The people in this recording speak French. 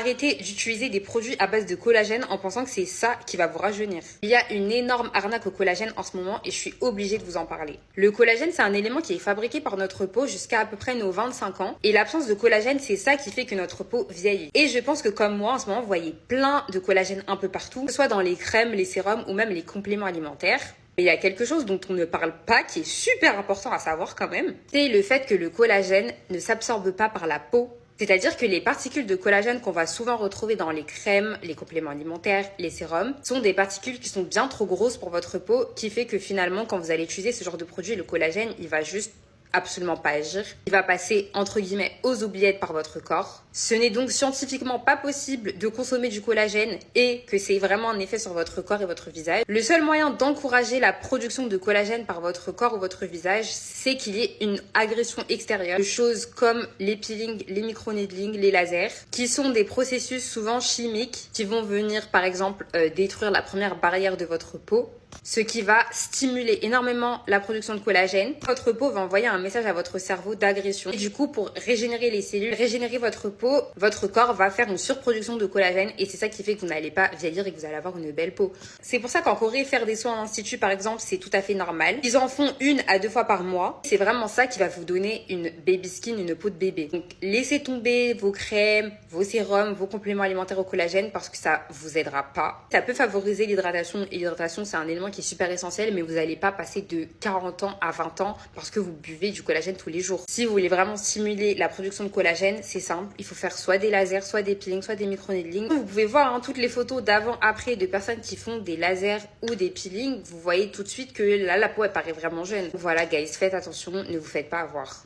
Arrêtez d'utiliser des produits à base de collagène en pensant que c'est ça qui va vous rajeunir. Il y a une énorme arnaque au collagène en ce moment et je suis obligée de vous en parler. Le collagène, c'est un élément qui est fabriqué par notre peau jusqu'à à peu près nos 25 ans et l'absence de collagène, c'est ça qui fait que notre peau vieillit. Et je pense que comme moi, en ce moment, vous voyez plein de collagène un peu partout, que ce soit dans les crèmes, les sérums ou même les compléments alimentaires. Mais il y a quelque chose dont on ne parle pas qui est super important à savoir quand même, c'est le fait que le collagène ne s'absorbe pas par la peau. C'est-à-dire que les particules de collagène qu'on va souvent retrouver dans les crèmes, les compléments alimentaires, les sérums, sont des particules qui sont bien trop grosses pour votre peau, qui fait que finalement, quand vous allez utiliser ce genre de produit, le collagène, il va juste absolument pas agir. Il va passer entre guillemets aux oubliettes par votre corps. Ce n'est donc scientifiquement pas possible de consommer du collagène et que c'est vraiment un effet sur votre corps et votre visage. Le seul moyen d'encourager la production de collagène par votre corps ou votre visage, c'est qu'il y ait une agression extérieure. De choses comme les peelings, les microneedling, les lasers, qui sont des processus souvent chimiques qui vont venir par exemple détruire la première barrière de votre peau, ce qui va stimuler énormément la production de collagène. Votre peau va envoyer un message à votre cerveau d'agression. Et du coup, pour régénérer les cellules, régénérer votre peau, votre corps va faire une surproduction de collagène et c'est ça qui fait que vous n'allez pas vieillir et que vous allez avoir une belle peau. C'est pour ça qu'en Corée, faire des soins en institut, par exemple, c'est tout à fait normal. Ils en font 1 à 2 fois par mois. C'est vraiment ça qui va vous donner une baby skin, une peau de bébé. Donc, laissez tomber vos crèmes, vos sérums, vos compléments alimentaires au collagène parce que ça vous aidera pas. Ça peut favoriser l'hydratation et l'hydratation, c'est un élément qui est super essentiel, mais vous n'allez pas passer de 40 ans à 20 ans parce que vous buvez du collagène tous les jours. Si vous voulez vraiment stimuler la production de collagène, c'est simple, il faut faire soit des lasers, soit des peelings, soit des microneedling. Vous pouvez voir toutes les photos d'avant-après de personnes qui font des lasers ou des peelings, vous voyez tout de suite que là la peau elle paraît vraiment jeune. Voilà guys, faites attention, ne vous faites pas avoir.